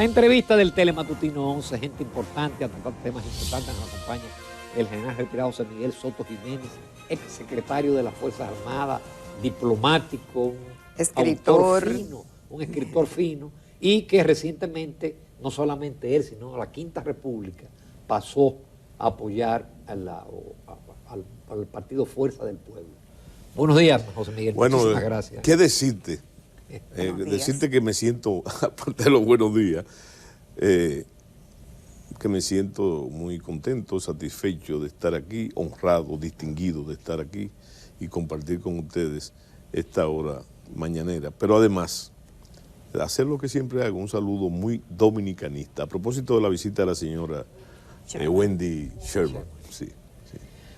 La entrevista del Telematutino 11, gente importante, a tocar temas importantes, nos acompaña el general retirado José Miguel Soto Jiménez, ex secretario de las Fuerzas Armadas, diplomático, escritor fino, un escritor fino, y que recientemente, no solamente él, sino la Quinta República, pasó a apoyar al Partido Fuerza del Pueblo. Buenos días, José Miguel. Bueno, muchísimas gracias. ¿Qué decirte? Decirte que me siento, aparte de los buenos días, que me siento muy contento, satisfecho de estar aquí, honrado, distinguido de estar aquí y compartir con ustedes esta hora mañanera. Pero además, hacer lo que siempre hago, un saludo muy dominicanista. A propósito de la visita de la señora Wendy Sherman. Sí.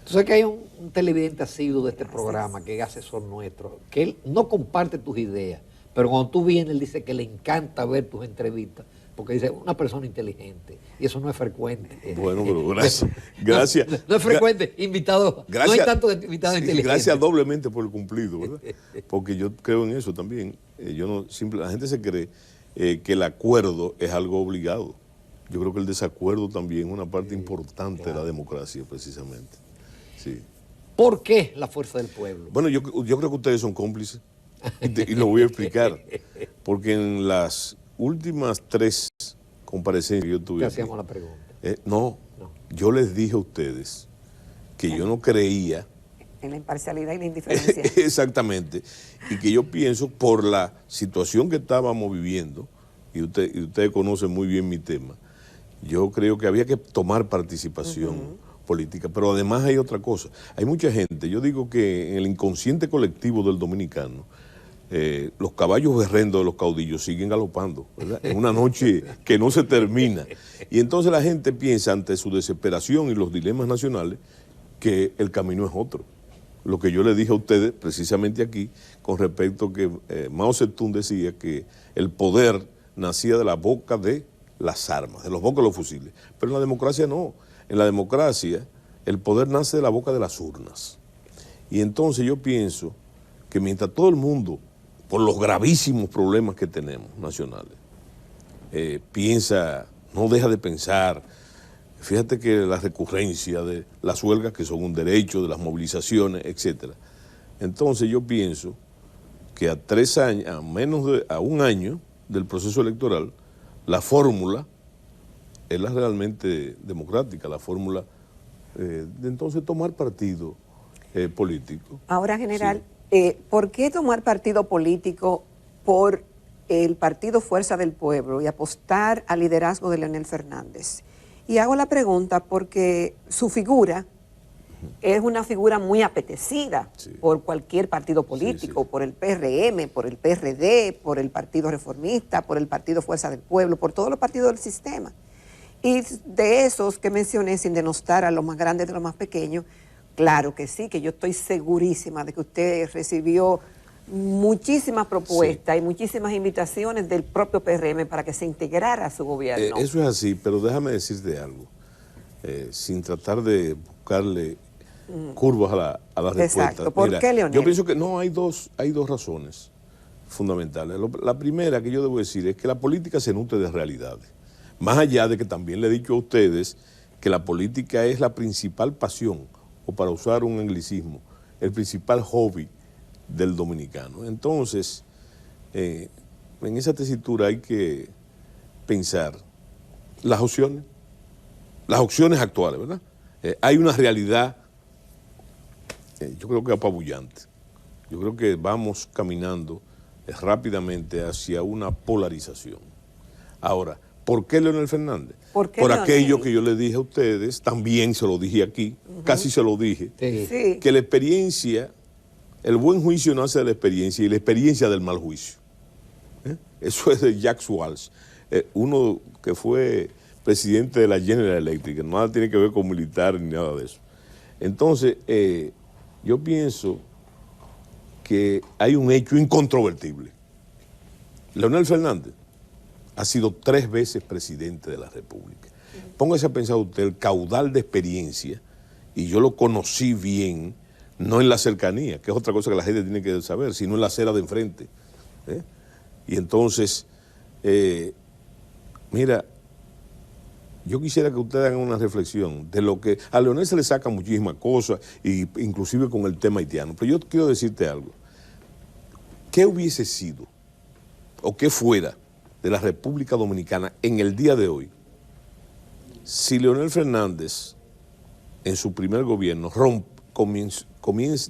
Tú sabes que hay un televidente asiduo de este programa, que es asesor nuestro, que él no comparte tus ideas, pero cuando tú vienes, él dice que le encanta ver tus entrevistas, porque dice, una persona inteligente, y eso no es frecuente. Bueno, pero gracias. Gracias. No es frecuente, invitado, gracias, no hay tantos invitados inteligentes. Gracias doblemente por el cumplido, ¿verdad? Porque yo creo en eso también. La gente se cree que el acuerdo es algo obligado. Yo creo que el desacuerdo también es una parte importante de la democracia, precisamente. Sí. ¿Por qué la fuerza del pueblo? Bueno, yo creo que ustedes son cómplices y lo voy a explicar. Porque en las últimas 3 comparecencias que yo tuve... ¿Te hacíamos la pregunta? No, yo les dije a ustedes que yo no creía... En la imparcialidad y la indiferencia. Exactamente. Y que yo pienso, por la situación que estábamos viviendo, y ustedes conocen muy bien mi tema, yo creo que había que tomar participación política, pero además hay otra cosa. Hay mucha gente, yo digo que en el inconsciente colectivo del dominicano, los caballos berrendos de los caudillos siguen galopando, ¿verdad? En una noche que no se termina. Y entonces la gente piensa, ante su desesperación y los dilemas nacionales, que el camino es otro. Lo que yo le dije a ustedes precisamente aquí, con respecto a que Mao Zedong decía que el poder nacía de la boca de las armas, de los bocas de los fusiles. Pero en la democracia no. En la democracia el poder nace de la boca de las urnas. Y entonces yo pienso que mientras todo el mundo, por los gravísimos problemas que tenemos nacionales, piensa, no deja de pensar, fíjate que la recurrencia de las huelgas, que son un derecho, de las movilizaciones, etcétera. Entonces yo pienso que a 3 años, a 1 año del proceso electoral, la fórmula es la realmente democrática, la fórmula de entonces tomar partido político. Ahora, general, sí. ¿Por qué tomar partido político por el Partido Fuerza del Pueblo y apostar al liderazgo de Leonel Fernández? Y hago la pregunta porque su figura es una figura muy apetecida por cualquier partido político, por el PRM, por el PRD, por el Partido Reformista, por el Partido Fuerza del Pueblo, por todos los partidos del sistema. Y de esos que mencioné, sin denostar a los más grandes de los más pequeños, claro que sí, que yo estoy segurísima de que usted recibió muchísimas propuestas y muchísimas invitaciones del propio PRM para que se integrara a su gobierno. Eso es así, pero déjame decirte algo, sin tratar de buscarle curvas a la respuesta. Exacto. ¿Por qué, Leonel? Yo pienso que no, hay dos razones fundamentales. La primera que yo debo decir es que la política se nutre de realidades. Más allá de que también le he dicho a ustedes que la política es la principal pasión, o para usar un anglicismo, el principal hobby del dominicano. Entonces, en esa tesitura hay que pensar las opciones actuales, ¿verdad? Hay una realidad, yo creo que apabullante. Yo creo que vamos caminando rápidamente hacia una polarización. Ahora, ¿por qué Leonel Fernández? Por aquello que yo le dije a ustedes, también se lo dije aquí, casi se lo dije, que la experiencia, el buen juicio nace de la experiencia y la experiencia del mal juicio. Eso es de Jack Welch, uno que fue presidente de la General Electric, nada tiene que ver con militar ni nada de eso. Entonces, yo pienso que hay un hecho incontrovertible. Leonel Fernández ha sido 3 veces presidente de la República. Póngase a pensar usted el caudal de experiencia, y yo lo conocí bien, no en la cercanía, que es otra cosa que la gente tiene que saber, sino en la acera de enfrente. Y entonces, Mira, yo quisiera que ustedes hagan una reflexión de lo que a Leonel se le saca muchísimas cosas, inclusive con el tema haitiano, pero yo quiero decirte algo. ¿Qué hubiese sido o qué fuera de la República Dominicana en el día de hoy si Leonel Fernández en su primer gobierno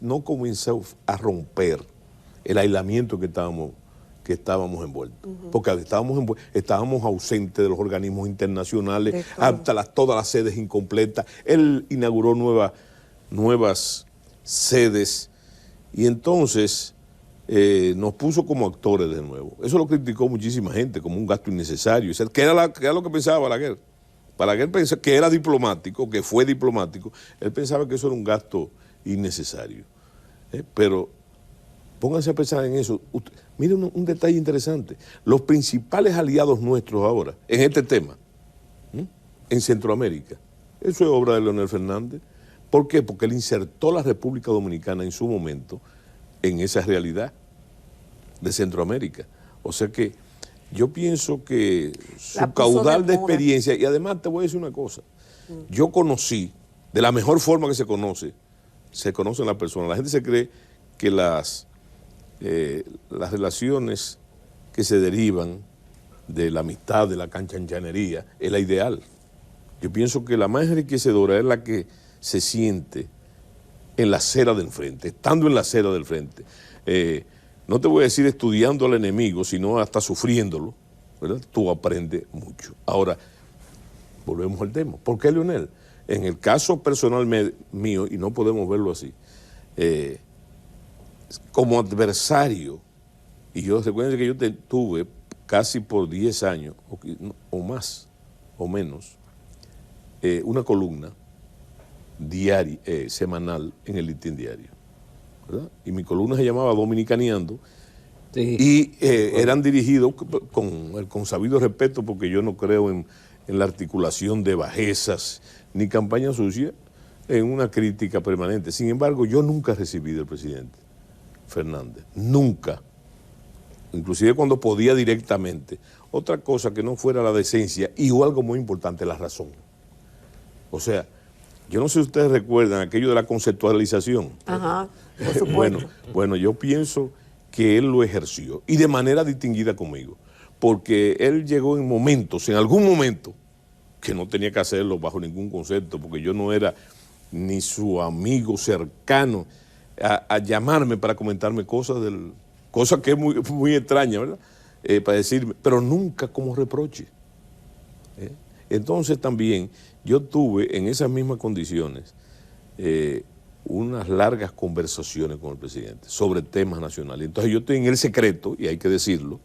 no comenzó a romper el aislamiento que estábamos envueltos? Porque estábamos ausentes de los organismos internacionales, todas las sedes incompletas. Él inauguró nuevas sedes y entonces nos puso como actores de nuevo. Eso lo criticó muchísima gente como un gasto innecesario, que era lo que pensaba Balaguer. Balaguer pensó que era diplomático, que fue diplomático. Él pensaba que eso era un gasto innecesario. Pero pónganse a pensar en eso. Miren un detalle interesante. Los principales aliados nuestros ahora en este tema, en Centroamérica, eso es obra de Leonel Fernández. ¿Por qué? Porque él insertó la República Dominicana en su momento en esa realidad de Centroamérica. O sea que yo pienso que su caudal de experiencia, y además te voy a decir una cosa, yo conocí, de la mejor forma que se conocen las personas. La gente se cree que las relaciones que se derivan de la amistad, de la canchanchanería, es la ideal. Yo pienso que la más enriquecedora es la que se siente en la acera del frente, estando en la acera del frente. No te voy a decir estudiando al enemigo, sino hasta sufriéndolo, ¿verdad? Tú aprendes mucho. Ahora, volvemos al tema. ¿Por qué Leonel? En el caso personal mío, y no podemos verlo así, como adversario, y yo recuerdo que yo tuve casi por 10 años, o más, o menos, una columna diaria, semanal en el Listín Diario, ¿verdad? Y mi columna se llamaba Dominicaneando, sí. Y eran dirigidos con sabido respeto, porque yo no creo en la articulación de bajezas ni campaña sucia, en una crítica permanente. Sin embargo, yo nunca recibí del presidente Fernández, nunca, inclusive cuando podía directamente, otra cosa que no fuera la decencia y o algo muy importante, la razón. O sea, yo no sé si ustedes recuerdan aquello de la conceptualización. Ajá, por supuesto. Bueno, yo pienso que él lo ejerció y de manera distinguida conmigo, porque él llegó en algún momento, que no tenía que hacerlo bajo ningún concepto, porque yo no era ni su amigo cercano, a llamarme para comentarme cosas que es muy, muy extraña, ¿verdad? Para decirme, pero nunca como reproche. Entonces también yo tuve en esas mismas condiciones unas largas conversaciones con el presidente sobre temas nacionales. Entonces yo estoy en el secreto, y hay que decirlo,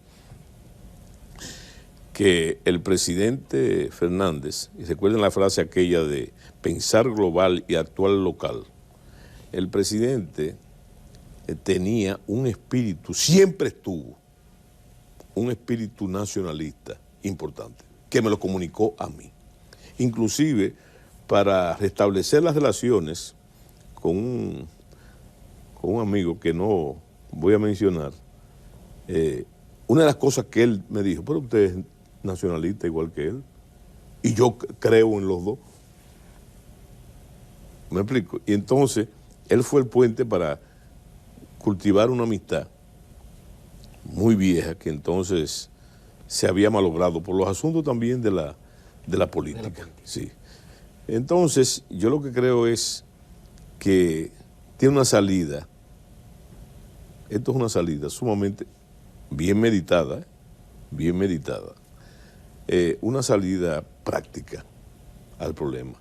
que el presidente Fernández, y recuerden la frase aquella de pensar global y actuar local, el presidente tenía un espíritu, siempre estuvo, un espíritu nacionalista importante, que me lo comunicó a mí. Inclusive para restablecer las relaciones con un amigo que no voy a mencionar, una de las cosas que él me dijo, pero usted es nacionalista igual que él, y yo creo en los dos. ¿Me explico? Y entonces él fue el puente para cultivar una amistad muy vieja que entonces se había malogrado por los asuntos también de la política. Sí. Entonces, yo lo que creo es que tiene una salida, esto es una salida sumamente bien meditada, una salida práctica al problema,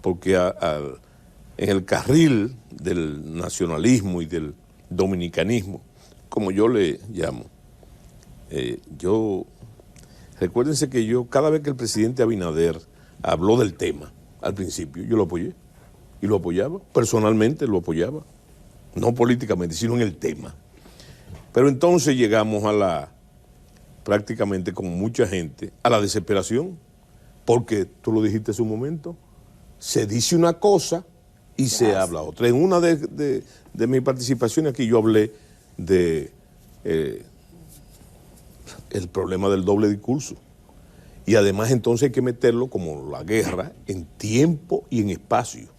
porque en el carril del nacionalismo y del dominicanismo, como yo le llamo, recuérdense que cada vez que el presidente Abinader habló del tema, al principio, yo lo apoyé, y lo apoyaba, personalmente lo apoyaba, no políticamente, sino en el tema. Pero entonces llegamos prácticamente como mucha gente, a la desesperación, porque tú lo dijiste hace un momento, se dice una cosa y se habla otra. En una de mis participaciones aquí yo hablé de el problema del doble discurso. Y además entonces hay que meterlo, como la guerra, en tiempo y en espacio.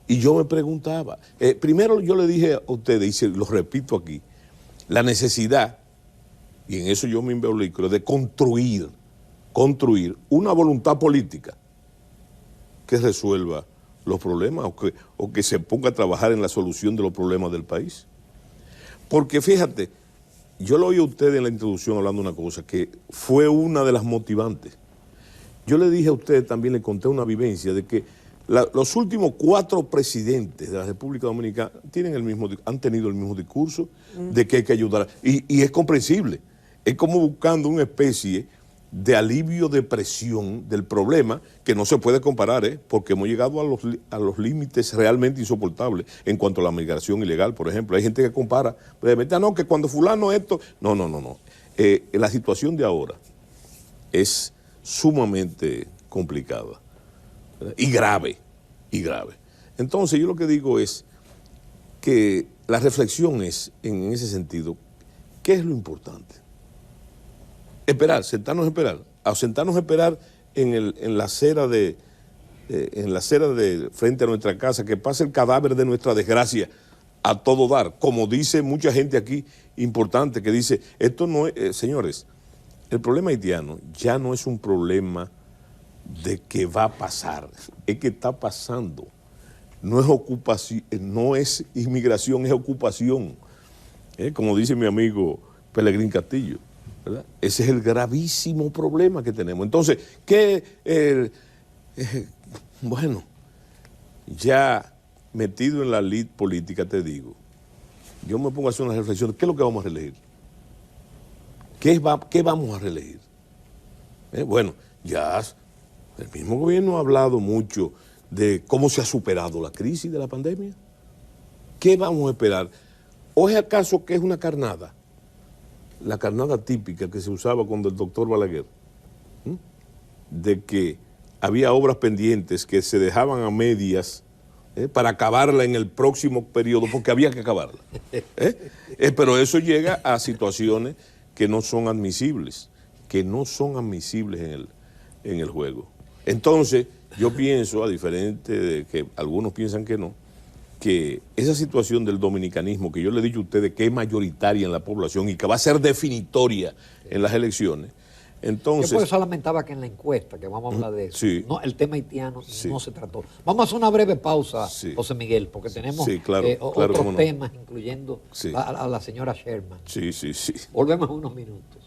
Y yo me preguntaba, primero yo le dije a ustedes, y se lo repito aquí, la necesidad, y en eso yo me involucro, de construir una voluntad política que resuelva los problemas o que se ponga a trabajar en la solución de los problemas del país. Porque fíjate, yo lo oí a usted en la introducción hablando de una cosa que fue una de las motivantes. Yo le dije a usted, también le conté una vivencia de que los últimos 4 presidentes de la República Dominicana han tenido el mismo discurso de que hay que ayudar. Y es comprensible. Es como buscando una especie de alivio de presión del problema que no se puede comparar, porque hemos llegado a los límites realmente insoportables en cuanto a la migración ilegal, por ejemplo. Hay gente que compara, no, que cuando fulano esto... No. La situación de ahora es sumamente complicada, ¿verdad? Y grave. Entonces yo lo que digo es que la reflexión es, en ese sentido, ¿qué es lo importante? Sentarnos a esperar en la acera de frente a nuestra casa, que pase el cadáver de nuestra desgracia a todo dar, como dice mucha gente aquí importante, que dice, esto no es, señores, el problema haitiano ya no es un problema de que va a pasar, es que está pasando. No es ocupación, no es inmigración, es ocupación. Como dice mi amigo Pelegrín Castillo, ¿verdad? Ese es el gravísimo problema que tenemos. Entonces, bueno, ya metido en la lid política, te digo, yo me pongo a hacer una reflexión, ¿qué es lo que vamos a reelegir? ¿Qué vamos a reelegir? Bueno, ya el mismo gobierno ha hablado mucho de cómo se ha superado la crisis de la pandemia. ¿Qué vamos a esperar? ¿O es acaso que es una carnada? La carnada típica que se usaba cuando el doctor Balaguer, de que había obras pendientes que se dejaban a medias para acabarla en el próximo periodo, porque había que acabarla. Pero eso llega a situaciones que no son admisibles, en el juego. Entonces, yo pienso, a diferente de que algunos piensan que no, que esa situación del dominicanismo, que yo le he dicho a ustedes que es mayoritaria en la población y que va a ser definitoria en las elecciones, entonces... Yo por eso lamentaba que en la encuesta, que vamos a hablar de eso, sí, no, el tema haitiano sí, no se trató. Vamos a hacer una breve pausa, sí, José Miguel, porque tenemos claro, otros temas, incluyendo sí, a la señora Sherman. Sí. Volvemos en unos minutos.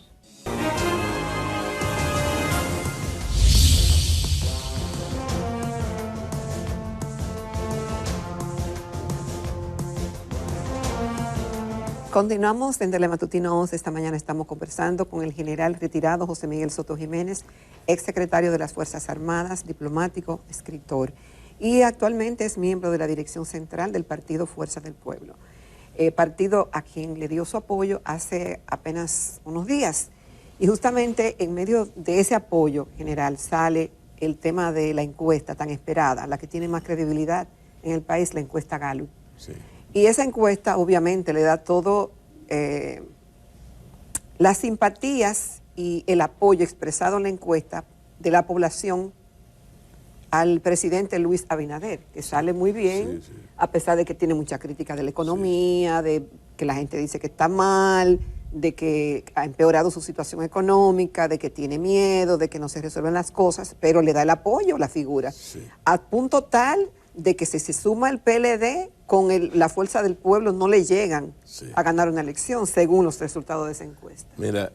Continuamos en Telematutino 11. Esta mañana estamos conversando con el general retirado José Miguel Soto Jiménez, exsecretario de las Fuerzas Armadas, diplomático, escritor, y actualmente es miembro de la dirección central del partido Fuerza del Pueblo, partido a quien le dio su apoyo hace apenas unos días. Y justamente en medio de ese apoyo general sale el tema de la encuesta tan esperada, la que tiene más credibilidad en el país, la encuesta Gallup. Sí. Y esa encuesta obviamente le da todo las simpatías y el apoyo expresado en la encuesta de la población al presidente Luis Abinader, que sale muy bien, sí, a pesar de que tiene mucha crítica de la economía, de que la gente dice que está mal, de que ha empeorado su situación económica, de que tiene miedo, de que no se resuelven las cosas, pero le da el apoyo la figura, a punto tal de que si se suma el PLD con la Fuerza del Pueblo no le llegan a ganar una elección, según los resultados de esa encuesta. Mira,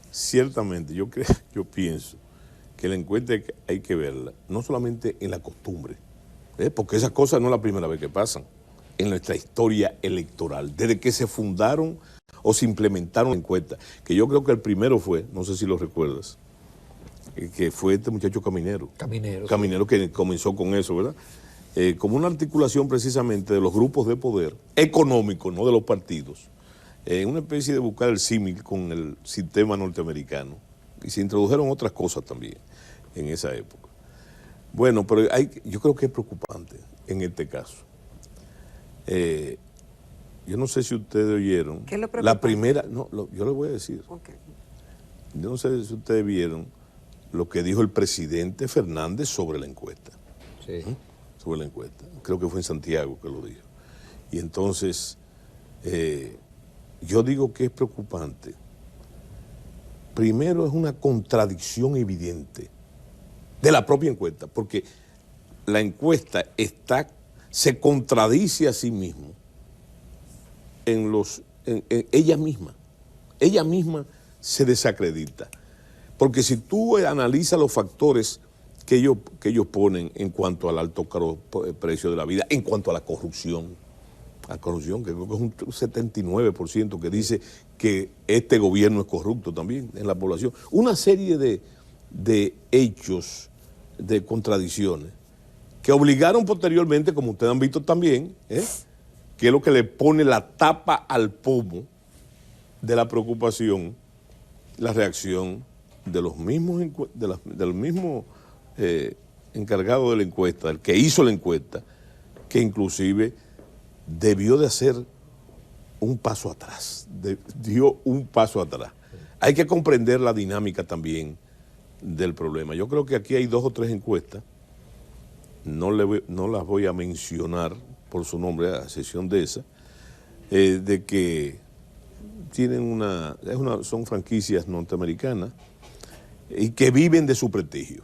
ciertamente yo pienso que la encuesta hay que verla, no solamente en la costumbre, porque esas cosas no es la primera vez que pasan en nuestra historia electoral, desde que se fundaron o se implementaron encuestas, que yo creo que el primero fue, no sé si lo recuerdas, que fue este muchacho Caminero, sí, que comenzó con eso, ¿verdad? Como una articulación precisamente de los grupos de poder económicos, no de los partidos, una especie de buscar el símil con el sistema norteamericano, y se introdujeron otras cosas también en esa época. Bueno, pero yo creo que es preocupante en este caso. Yo no sé si ustedes oyeron, ¿Qué es lo la primera, yo le voy a decir, Yo no sé si ustedes vieron lo que dijo el presidente Fernández sobre la encuesta. Sí. Sobre la encuesta. Creo que fue en Santiago que lo dijo. Y entonces, yo digo que es preocupante. Primero, es una contradicción evidente de la propia encuesta, porque la encuesta se contradice a sí mismo en ella misma. Ella misma se desacredita. Porque si tú analizas los factores que ellos ponen en cuanto al alto precio de la vida, en cuanto a la corrupción, que creo que es un 79% que dice que este gobierno es corrupto también en la población. Una serie de hechos, de contradicciones, que obligaron posteriormente, como ustedes han visto también, que es lo que le pone la tapa al pomo de la preocupación, la reacción de los mismos, encargados de la encuesta, el que hizo la encuesta, que inclusive debió de hacer un paso atrás, dio un paso atrás. Hay que comprender la dinámica también del problema. Yo creo que aquí hay 2 o 3 encuestas, no las voy a mencionar por su nombre, a excepción de esa, de que tienen son franquicias norteamericanas y que viven de su prestigio.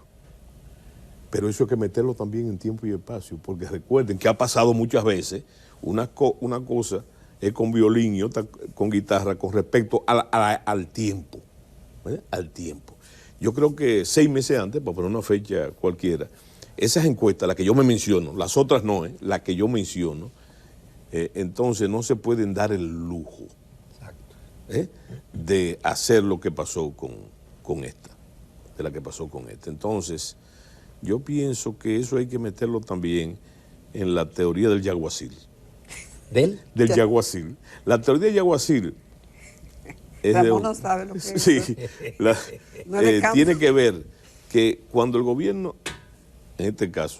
Pero eso hay que meterlo también en tiempo y espacio, porque recuerden que ha pasado muchas veces, una cosa es con violín y otra con guitarra con respecto al tiempo, ¿verdad? Al tiempo. Yo creo que 6 meses antes, para poner una fecha cualquiera, esas encuestas, las que yo me menciono, las otras no, las que yo menciono, entonces no se pueden dar el lujo de hacer lo que pasó con esta, de la que pasó con esta. Entonces, yo pienso que eso hay que meterlo también en la teoría del yaguacil. ¿Del? Del yaguacil. La teoría del yaguacil es Ramón no sabe lo que es. Sí, No tiene que ver que cuando el gobierno, en este caso,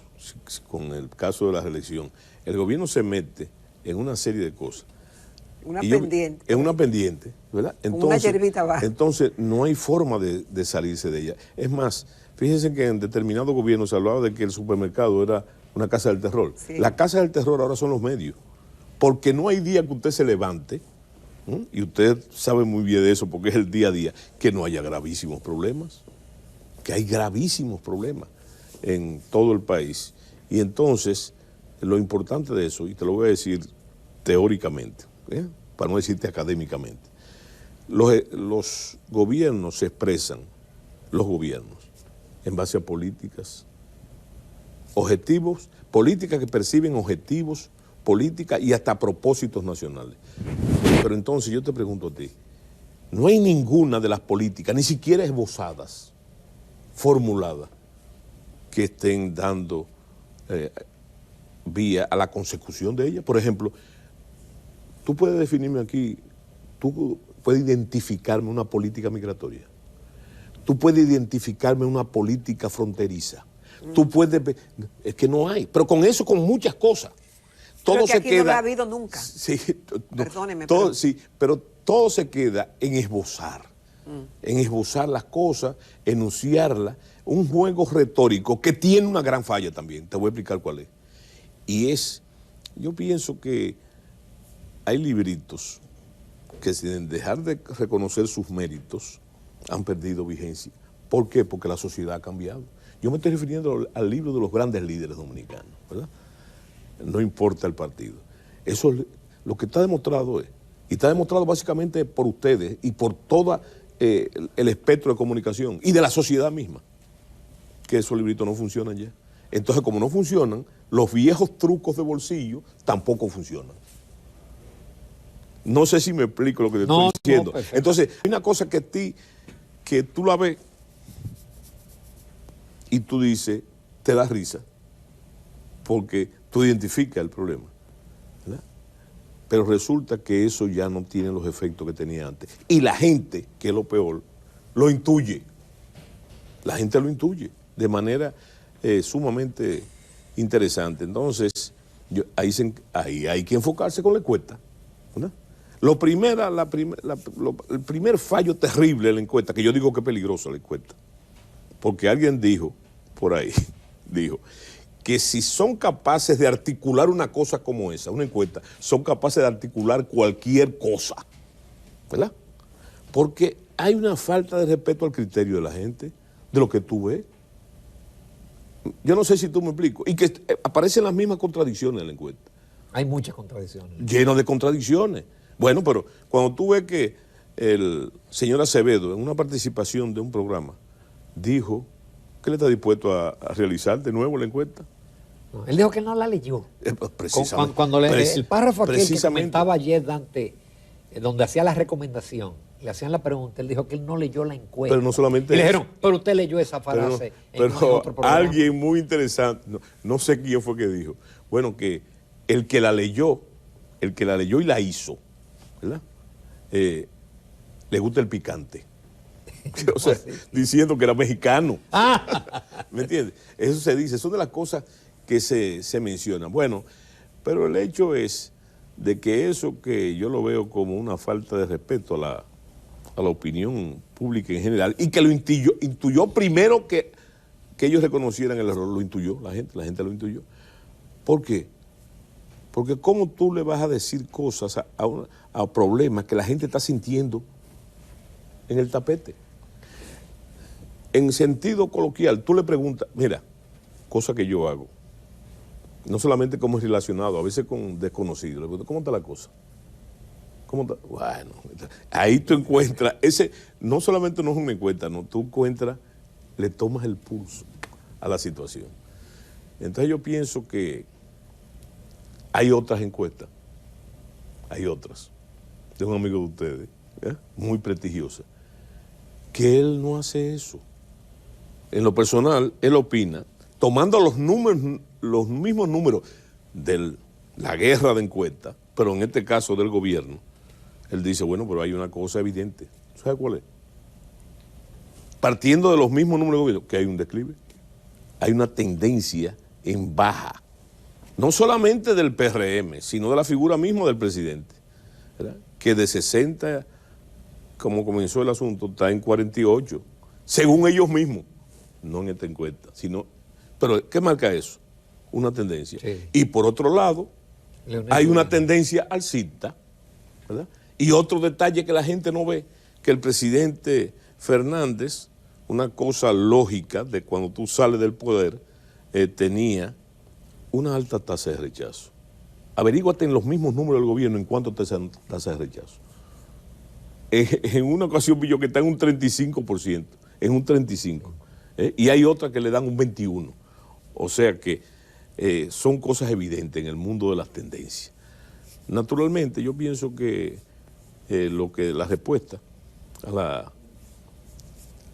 con el caso de la reelección, el gobierno se mete en una serie de cosas. Pendiente. Es una pendiente, ¿verdad? Entonces, una hierbita baja. Entonces, no hay forma de salirse de ella. Es más, fíjense que en determinado gobierno se hablaba de que el supermercado era una casa del terror. Sí. La casa del terror ahora son los medios. Porque no hay día que usted se levante, y usted sabe muy bien de eso porque es el día a día, que no haya gravísimos problemas. Que hay gravísimos problemas en todo el país. Y entonces, lo importante de eso, y te lo voy a decir teóricamente, para no decirte académicamente, los gobiernos se expresan, en base a políticas, objetivos, políticas que perciben objetivos, políticas y hasta propósitos nacionales. Pero entonces yo te pregunto a ti, no hay ninguna de las políticas, ni siquiera esbozadas, formuladas, que estén dando vía a la consecución de ellas. Por ejemplo, tú puedes definirme aquí, tú puedes identificarme una política migratoria, tú puedes identificarme una política fronteriza, tú puedes, es que no hay, pero con eso, con muchas cosas. Todo pero que se aquí queda, no lo ha habido nunca. Sí, Perdóneme. Todo, sí, pero todo se queda en esbozar, en esbozar las cosas, enunciarlas, un juego retórico que tiene una gran falla también, te voy a explicar cuál es. Y yo pienso que hay libritos que sin dejar de reconocer sus méritos han perdido vigencia. ¿Por qué? Porque la sociedad ha cambiado. Yo me estoy refiriendo al libro de los grandes líderes dominicanos, ¿verdad? No importa el partido. Eso es lo que está demostrado y está demostrado básicamente por ustedes y por todo el espectro de comunicación y de la sociedad misma, que esos libritos no funcionan ya. Entonces, como no funcionan, los viejos trucos de bolsillo tampoco funcionan. No sé si me explico lo que te estoy diciendo. No, entonces, hay una cosa que tú la ves y tú dices, te da risa, porque tú identificas el problema, ¿verdad? Pero resulta que eso ya no tiene los efectos que tenía antes. Y la gente, que es lo peor, lo intuye. La gente lo intuye de manera sumamente interesante. Entonces, ahí hay que enfocarse con la encuesta, ¿verdad? El primer fallo terrible de la encuesta, que yo digo que es peligrosa la encuesta, porque alguien dijo, por ahí, dijo, que si son capaces de articular una cosa como esa, una encuesta, son capaces de articular cualquier cosa, ¿verdad? Porque hay una falta de respeto al criterio de la gente, de lo que tú ves. Yo no sé si tú me explico. Y que aparecen las mismas contradicciones en la encuesta. Hay muchas contradicciones. Lleno de contradicciones. Bueno, pero cuando tú ves que el señor Acevedo, en una participación de un programa, dijo que él está dispuesto a realizar de nuevo la encuesta. No, él dijo que no la leyó. Precisamente. El párrafo aquel que comentaba ayer Dante, donde hacía la recomendación, le hacían la pregunta, él dijo que él no leyó la encuesta. Pero no solamente y le dijeron, pero usted leyó esa frase en otro programa. Alguien muy interesante, no sé quién fue que dijo, bueno, que el que la leyó y la hizo, ¿verdad? Le gusta el picante. O sea, diciendo que era mexicano. ¿Me entiendes? Eso se dice, son de las cosas que se mencionan. Bueno, pero el hecho es de que eso que yo lo veo como una falta de respeto a la opinión pública en general, y que lo intuyó primero que ellos reconocieran el error, lo intuyó la gente lo intuyó. ¿Por qué? Porque ¿cómo tú le vas a decir cosas a problemas que la gente está sintiendo en el tapete? En sentido coloquial, tú le preguntas, mira, cosa que yo hago, no solamente como es relacionado, a veces con desconocidos, le pregunto, ¿cómo está la cosa? ¿Cómo está? Bueno, ahí tú encuentras, no solamente no es una encuesta, no, tú encuentras, le tomas el pulso a la situación. Entonces yo pienso que hay otras encuestas, hay otras, de un amigo de ustedes, muy prestigiosa, que él no hace eso. En lo personal, él opina, tomando los mismos números de la guerra de encuestas, pero en este caso del gobierno, él dice, bueno, pero hay una cosa evidente. ¿Sabe cuál es? Partiendo de los mismos números de gobierno, que hay un declive, hay una tendencia en baja, no solamente del PRM, sino de la figura misma del presidente, ¿verdad? Que de 60, como comenzó el asunto, está en 48, según ellos mismos, no en esta encuesta, sino, pero ¿qué marca eso? Una tendencia. Sí. Y por otro lado, hay una tendencia alcista, ¿verdad? Y otro detalle que la gente no ve, que el presidente Fernández, una cosa lógica de cuando tú sales del poder, tenía una alta tasa de rechazo. Averíguate en los mismos números del gobierno en cuánto tasa de rechazo. En una ocasión vi yo que está en un 35%, en un 35%, y hay otra que le dan un 21%. O sea que son cosas evidentes en el mundo de las tendencias. Naturalmente, yo pienso que la respuesta a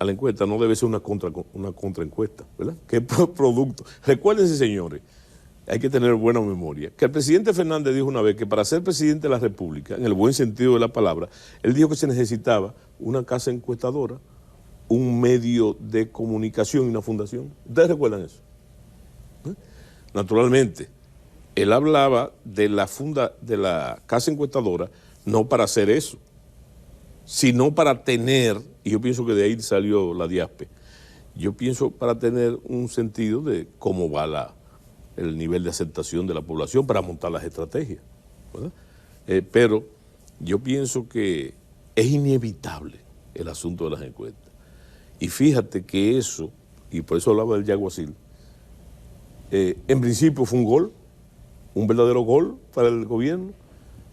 la encuesta no debe ser una contraencuesta, ¿verdad? Que es producto. Recuérdense, señores, hay que tener buena memoria, que el presidente Fernández dijo una vez que para ser presidente de la República, en el buen sentido de la palabra, él dijo que se necesitaba una casa encuestadora, un medio de comunicación y una fundación. ¿Ustedes recuerdan eso? Naturalmente, él hablaba de la casa encuestadora no para hacer eso, sino para tener, y yo pienso que de ahí salió la DIASPE, yo pienso para tener un sentido de cómo va el nivel de aceptación de la población para montar las estrategias, ¿verdad? Pero yo pienso que es inevitable el asunto de las encuestas. Y fíjate que eso, y por eso hablaba del Yaguacil, en principio fue un gol, un verdadero gol para el gobierno,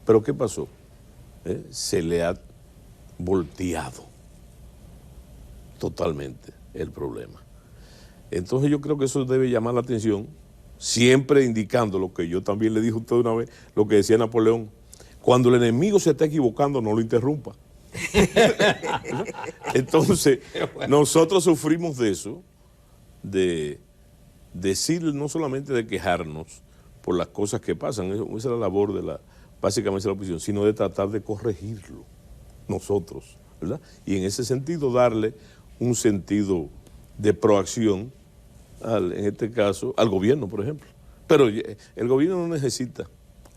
pero ¿qué pasó? Se le ha volteado totalmente el problema. Entonces yo creo que eso debe llamar la atención, siempre indicando lo que yo también le dije a usted una vez, lo que decía Napoleón, cuando el enemigo se está equivocando, no lo interrumpa. Entonces, nosotros sufrimos de eso, de decir no solamente de quejarnos por las cosas que pasan, esa es la labor básicamente de la oposición, sino de tratar de corregirlo nosotros, ¿verdad? Y en ese sentido darle un sentido de proacción, en este caso, al gobierno, por ejemplo. Pero el gobierno no necesita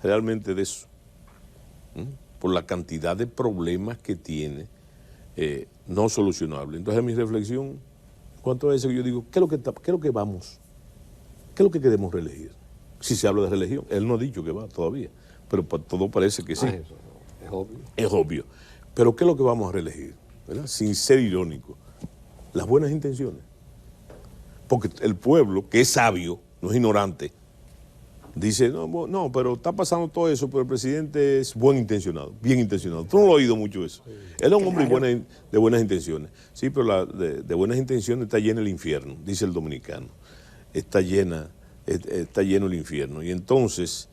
realmente de eso. por la cantidad de problemas que tiene no solucionables. Entonces, mi reflexión, en cuanto a eso, yo digo, ¿qué es lo que vamos? ¿Qué es lo que queremos reelegir? Si se habla de reelección, él no ha dicho que va todavía, pero todo parece que sí. Eso es obvio. Es obvio. Pero ¿qué es lo que vamos a reelegir? ¿Verdad? Sin ser irónico, las buenas intenciones. Porque el pueblo, que es sabio, no es ignorante, dice, no, pero está pasando todo eso, pero el presidente es buen intencionado, bien intencionado. Tú no lo has oído mucho eso. Él es un hombre de buenas intenciones. Sí, pero de buenas intenciones está lleno el infierno, dice el dominicano. Está lleno el infierno. Y entonces,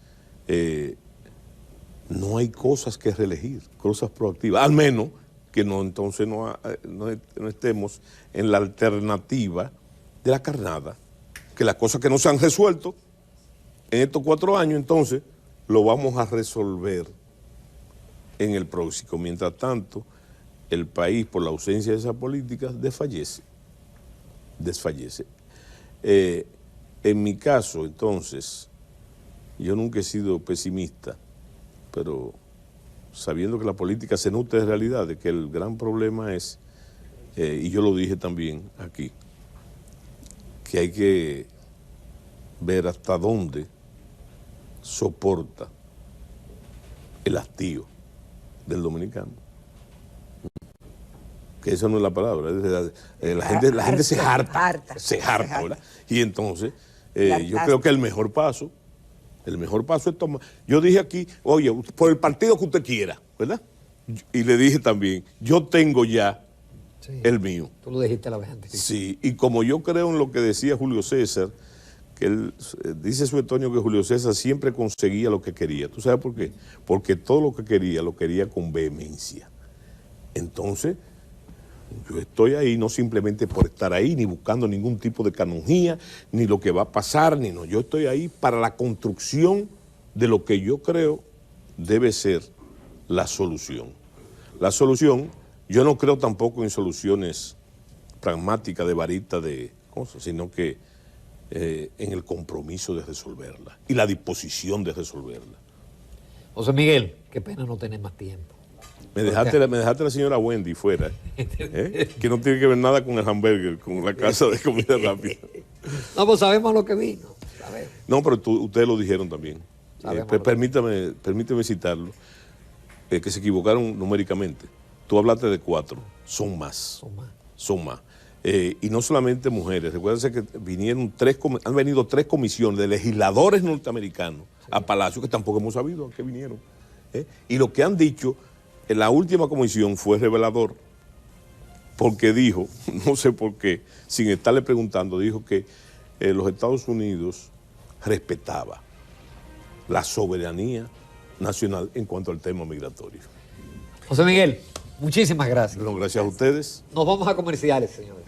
no hay cosas que reelegir, cosas proactivas. Al menos que entonces no estemos en la alternativa de la carnada, que las cosas que no se han resuelto en estos 4 años, entonces lo vamos a resolver en el próximo. Mientras tanto, el país, por la ausencia de esas políticas, desfallece. En mi caso, entonces, yo nunca he sido pesimista, pero sabiendo que la política se nutre de realidades, que el gran problema es, y yo lo dije también aquí, que hay que ver hasta dónde soporta el hastío del dominicano. Que esa no es la palabra. La gente se harta, ¿verdad? Y entonces, yo creo que el mejor paso es tomar. Yo dije aquí, oye, por el partido que usted quiera, ¿verdad? Y le dije también, yo tengo ya el mío. Tú lo dijiste la vez anterior. Sí, y como yo creo en lo que decía Julio César, que él dice Suetonio que Julio César siempre conseguía lo que quería. ¿Tú sabes por qué? Porque todo lo quería con vehemencia. Entonces, yo estoy ahí no simplemente por estar ahí, ni buscando ningún tipo de canonjía, ni lo que va a pasar, yo estoy ahí para la construcción de lo que yo creo debe ser la solución. La solución, yo no creo tampoco en soluciones pragmáticas de varita de cosas, sino que en el compromiso de resolverla y la disposición de resolverla. José Miguel, qué pena no tener más tiempo. Me dejaste la señora Wendy fuera, que no tiene que ver nada con el hamburger, con la casa de comida rápida. No, pues sabemos lo que vino. Sabemos. No, pero ustedes lo dijeron también. Permíteme citarlo, que se equivocaron numéricamente. Tú hablaste de 4, son más. Son más. Y no solamente mujeres, recuérdense que han venido 3 comisiones de legisladores norteamericanos a Palacio, que tampoco hemos sabido a qué vinieron. Y lo que han dicho en la última comisión fue revelador, porque dijo, no sé por qué, sin estarle preguntando, dijo que los Estados Unidos respetaba la soberanía nacional en cuanto al tema migratorio. José Miguel, muchísimas gracias. Bueno, gracias a ustedes. Nos vamos a comerciales, señores.